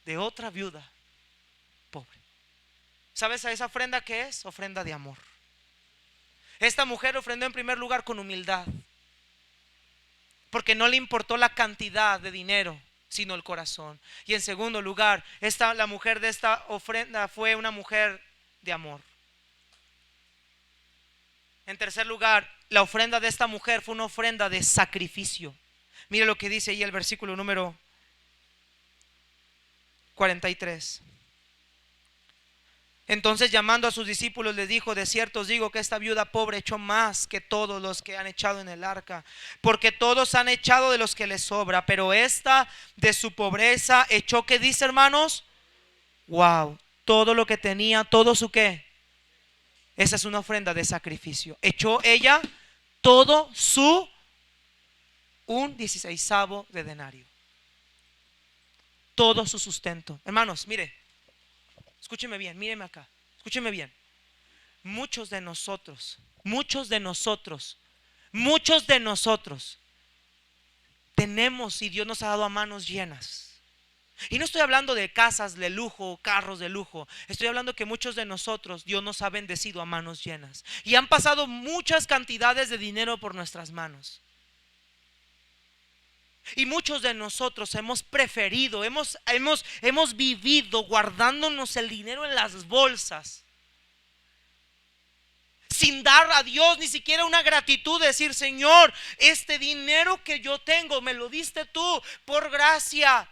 de otra viuda pobre. ¿Sabes a esa ofrenda qué es? Ofrenda de amor. Esta mujer ofrendó en primer lugar con humildad, porque no le importó la cantidad de dinero, sino el corazón. Y en segundo lugar, la mujer de esta ofrenda fue una mujer de amor. En tercer lugar, la ofrenda de esta mujer fue una ofrenda de sacrificio. Mire lo que dice ahí el versículo número 43. Entonces llamando a sus discípulos les dijo: de cierto os digo que esta viuda pobre echó más que todos los que han echado en el arca, porque todos han echado de los que les sobra, pero esta de su pobreza echó, ¿qué dice, hermanos? Wow, todo lo que tenía, todo su qué. Esa es una ofrenda de sacrificio. Echó ella todo un 16avo de denario, todo su sustento. Hermanos, mire, escúcheme bien, míreme acá, escúcheme bien. Muchos de nosotros tenemos, y Dios nos ha dado a manos llenas. Y no estoy hablando de casas de lujo, carros de lujo. Estoy hablando que muchos de nosotros Dios nos ha bendecido a manos llenas. Y han pasado muchas cantidades de dinero por nuestras manos. Y muchos de nosotros hemos preferido, hemos vivido guardándonos el dinero en las bolsas, sin dar a Dios ni siquiera una gratitud, decir: Señor, este dinero que yo tengo me lo diste tú por gracia.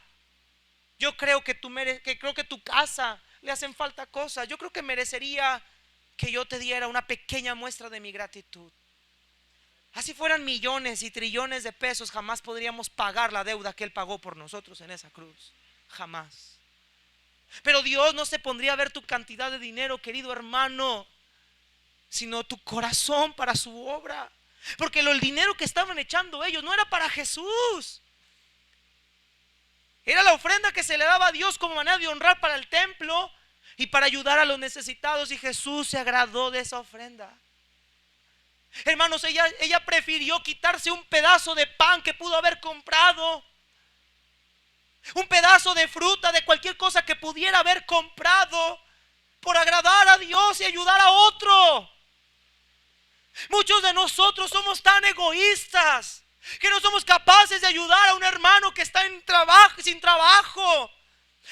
Yo creo que tu casa le hacen falta cosas. Yo creo que merecería que yo te diera una pequeña muestra de mi gratitud. Así fueran millones y trillones de pesos, jamás podríamos pagar la deuda que Él pagó por nosotros en esa cruz. Jamás. Pero Dios no se pondría a ver tu cantidad de dinero, querido hermano, sino tu corazón para su obra. Porque el dinero que estaban echando ellos no era para Jesús. Era la ofrenda que se le daba a Dios como manera de honrar para el templo y para ayudar a los necesitados. Y Jesús se agradó de esa ofrenda. Hermanos, ella prefirió quitarse un pedazo de pan que pudo haber comprado, un pedazo de fruta, de cualquier cosa que pudiera haber comprado, por agradar a Dios y ayudar a otro. Muchos de nosotros somos tan egoístas que no somos capaces de ayudar a un hermano que está sin trabajo,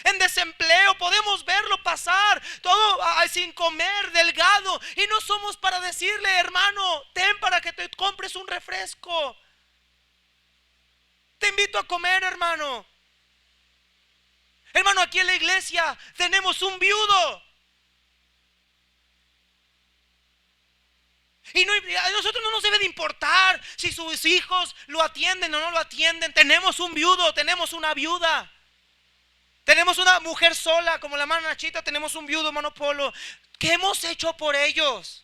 en desempleo. Podemos verlo pasar todo sin comer, delgado, y no somos para decirle: hermano, ten para que te compres un refresco, te invito a comer, hermano. Hermano, aquí en la iglesia tenemos un viudo, y a nosotros no nos debe de importar si sus hijos lo atienden o no lo atienden. Tenemos un viudo, tenemos una viuda, tenemos una mujer sola como la hermana Nachita, tenemos un viudo, hermano Polo. ¿Qué hemos hecho por ellos?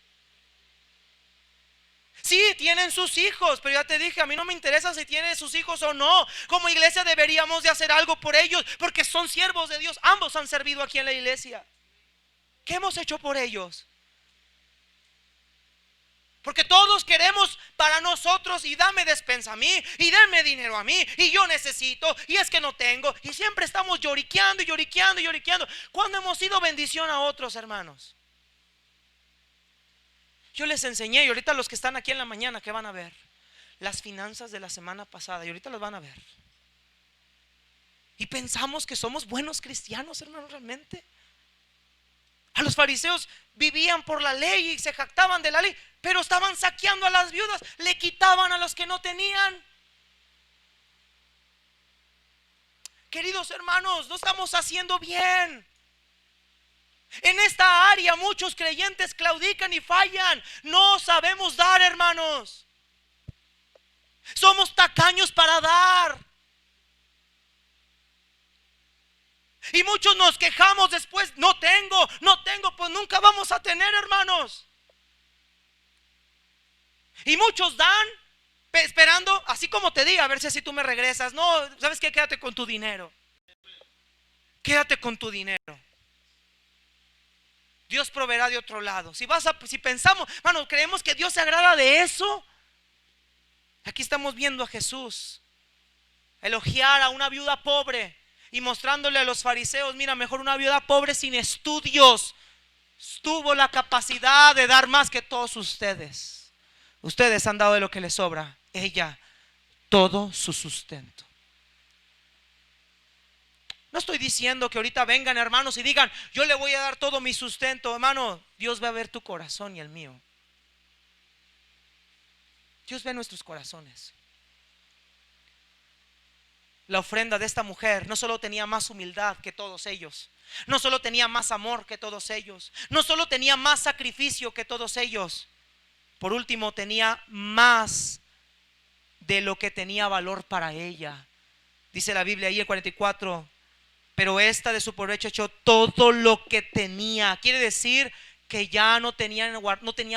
Sí, tienen sus hijos, pero ya te dije, a mí no me interesa si tienen sus hijos o no. Como iglesia deberíamos de hacer algo por ellos, porque son siervos de Dios. Ambos han servido aquí en la iglesia. ¿Qué hemos hecho por ellos? Porque todos queremos para nosotros, y dame despensa a mí, y dame dinero a mí, y yo necesito, y es que no tengo. Y siempre estamos lloriqueando y lloriqueando y lloriqueando. ¿Cuándo hemos sido bendición a otros, hermanos? Yo les enseñé, y ahorita los que están aquí en la mañana, ¿qué van a ver? Las finanzas de la semana pasada, y ahorita las van a ver. Y pensamos que somos buenos cristianos, hermanos, realmente. A los fariseos vivían por la ley y se jactaban de la ley, pero estaban saqueando a las viudas, le quitaban a los que no tenían. Queridos hermanos, no estamos haciendo bien. En esta área muchos creyentes claudican y fallan. No sabemos dar, hermanos. Somos tacaños para dar. Y muchos nos quejamos después, no tengo, pues nunca vamos a tener, hermanos. Y muchos dan esperando, así como te diga, a ver si así tú me regresas. No, ¿sabes qué? Quédate con tu dinero. Quédate con tu dinero. Dios proveerá de otro lado. Si pensamos, hermano, creemos que Dios se agrada de eso. Aquí estamos viendo a Jesús elogiar a una viuda pobre y mostrándole a los fariseos, mira, mejor una viuda pobre sin estudios tuvo la capacidad de dar más que todos ustedes. Ustedes han dado de lo que les sobra, ella todo su sustento. No estoy diciendo que ahorita vengan, hermanos, y digan, yo le voy a dar todo mi sustento. Hermano, Dios va a ver tu corazón y el mío. Dios ve nuestros corazones. La ofrenda de esta mujer no solo tenía más humildad que todos ellos, no solo tenía más amor que todos ellos, no solo tenía más sacrificio que todos ellos. Por último, tenía más de lo que tenía valor para ella. Dice la Biblia ahí en 44, pero esta de su provecho echó todo lo que tenía. Quiere decir que ya no tenía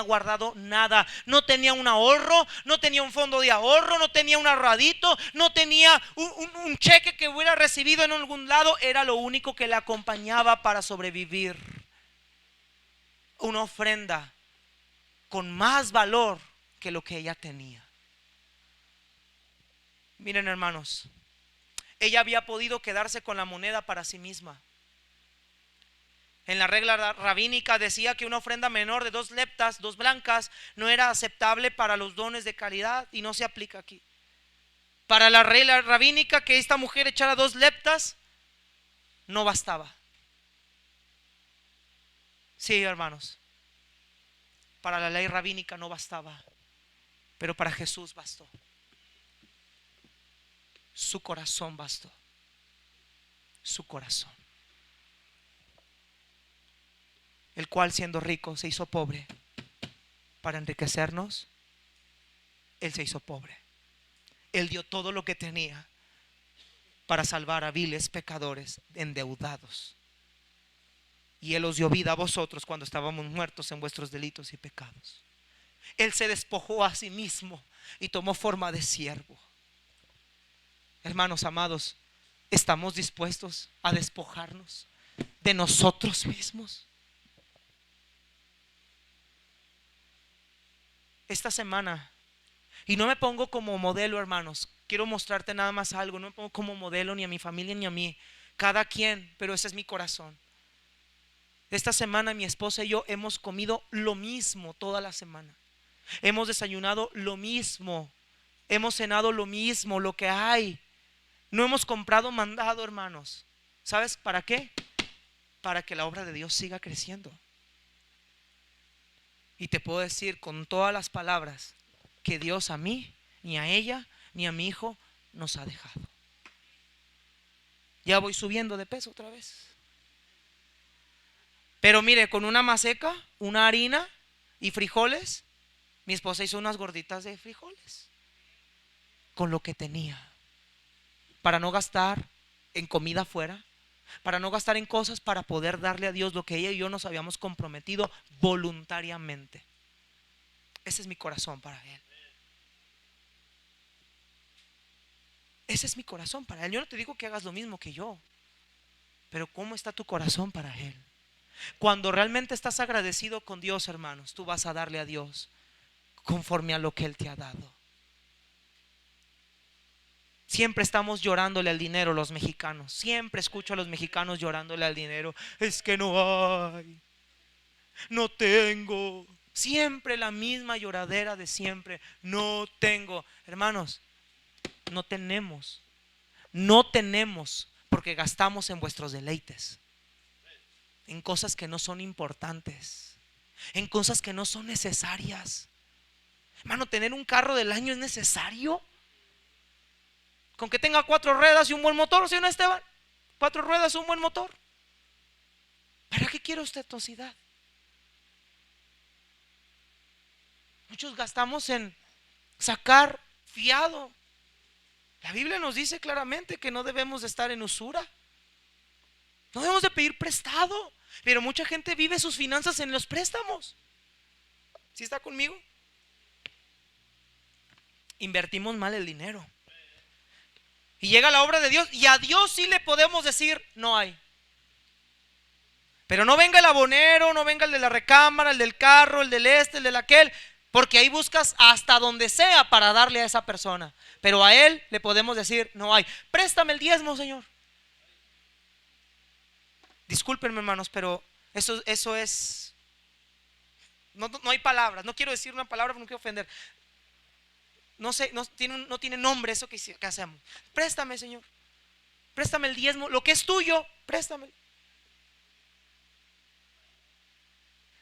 guardado nada. No tenía un ahorro, no tenía un fondo de ahorro, no tenía un ahorradito, no tenía un cheque que hubiera recibido en algún lado. Era lo único que le acompañaba para sobrevivir. Una ofrenda con más valor que lo que ella tenía. Miren, hermanos, ella había podido quedarse con la moneda para sí misma. En la regla rabínica decía que una ofrenda menor de 2 leptas, 2 blancas, no era aceptable para los dones de caridad, y no se aplica aquí. Para la regla rabínica, que esta mujer echara 2 leptas no bastaba. Sí, hermanos, para la ley rabínica no bastaba, pero para Jesús bastó. Su corazón bastó. Su corazón, el cual siendo rico se hizo pobre para enriquecernos. Él se hizo pobre. Él dio todo lo que tenía para salvar a viles pecadores endeudados. Y Él os dio vida a vosotros cuando estábamos muertos en vuestros delitos y pecados. Él se despojó a sí mismo y tomó forma de siervo. Hermanos amados, ¿estamos dispuestos a despojarnos de nosotros mismos? Esta semana, y no me pongo como modelo, hermanos, quiero mostrarte nada más algo, no me pongo como modelo ni a mi familia ni a mí, cada quien, pero ese es mi corazón. Esta semana mi esposa y yo hemos comido lo mismo toda la semana. Hemos desayunado lo mismo, hemos cenado lo mismo, lo que hay. No hemos comprado mandado, hermanos. ¿Sabes para qué? Para que la obra de Dios siga creciendo. Y te puedo decir con todas las palabras que Dios a mí, ni a ella, ni a mi hijo nos ha dejado. Ya voy subiendo de peso otra vez. Pero mire, con una maseca, una harina y frijoles, mi esposa hizo unas gorditas de frijoles con lo que tenía, para no gastar en comida afuera, para no gastar en cosas, para poder darle a Dios lo que ella y yo nos habíamos comprometido voluntariamente. Ese es mi corazón para Él. Ese es mi corazón para Él. Yo no te digo que hagas lo mismo que yo, pero ¿cómo está tu corazón para Él? Cuando realmente estás agradecido con Dios, hermanos, tú vas a darle a Dios conforme a lo que Él te ha dado. Siempre estamos llorándole al dinero los mexicanos. Siempre escucho a los mexicanos llorándole al dinero. Es que no hay, no tengo. Siempre la misma lloradera de siempre. No tengo. Hermanos, no tenemos. No tenemos porque gastamos en vuestros deleites, en cosas que no son importantes, en cosas que no son necesarias. Hermano, tener un carro del año es necesario. Con que tenga 4 ruedas y un buen motor, ¿sí o no, Esteban? 4 ruedas, un buen motor. ¿Para qué quiere ostentosidad? Muchos gastamos en sacar fiado. La Biblia nos dice claramente que no debemos de estar en usura. No debemos de pedir prestado. Pero mucha gente vive sus finanzas en los préstamos. ¿Sí está conmigo? Invertimos mal el dinero. Y llega la obra de Dios y a Dios sí le podemos decir no hay. Pero no venga el abonero, no venga el de la recámara, el del carro, el del el del aquel, porque ahí buscas hasta donde sea para darle a esa persona. Pero a él le podemos decir no hay. Préstame el diezmo, Señor. Discúlpenme, hermanos, pero eso es, no hay palabras. No quiero decir una palabra porque no quiero ofender. No sé, no tiene nombre eso que hacemos. Préstame, Señor. Préstame el diezmo, lo que es tuyo, préstame.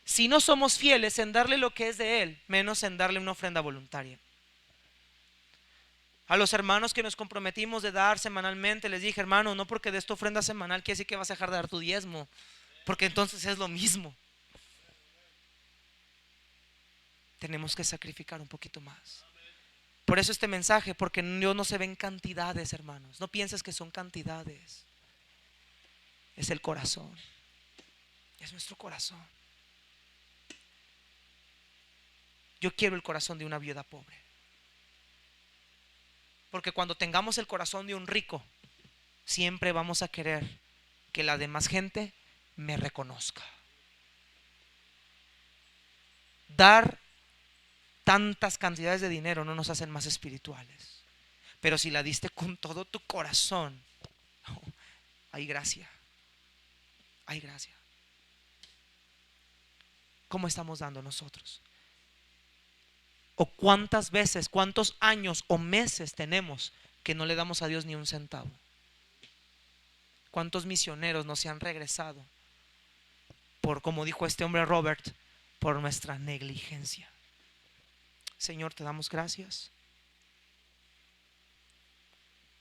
Si no somos fieles en darle lo que es de Él, menos en darle una ofrenda voluntaria. A los hermanos que nos comprometimos de dar semanalmente, les dije, hermano, no porque des tu ofrenda semanal quiere decir que vas a dejar de dar tu diezmo, porque entonces es lo mismo. Tenemos que sacrificar un poquito más. Por eso este mensaje, porque Dios no se ve en cantidades, hermanos. No pienses que son cantidades. Es el corazón. Es nuestro corazón. Yo quiero el corazón de una viuda pobre. Porque cuando tengamos el corazón de un rico, siempre vamos a querer que la demás gente me reconozca. Dar tantas cantidades de dinero no nos hacen más espirituales. Pero si la diste con todo tu corazón, hay gracia. Hay gracia. ¿Cómo estamos dando nosotros? ¿O cuántas veces, cuántos años o meses tenemos que no le damos a Dios ni un centavo? ¿Cuántos misioneros no se han regresado por, como dijo este hombre Robert, por nuestra negligencia? Señor, te damos gracias.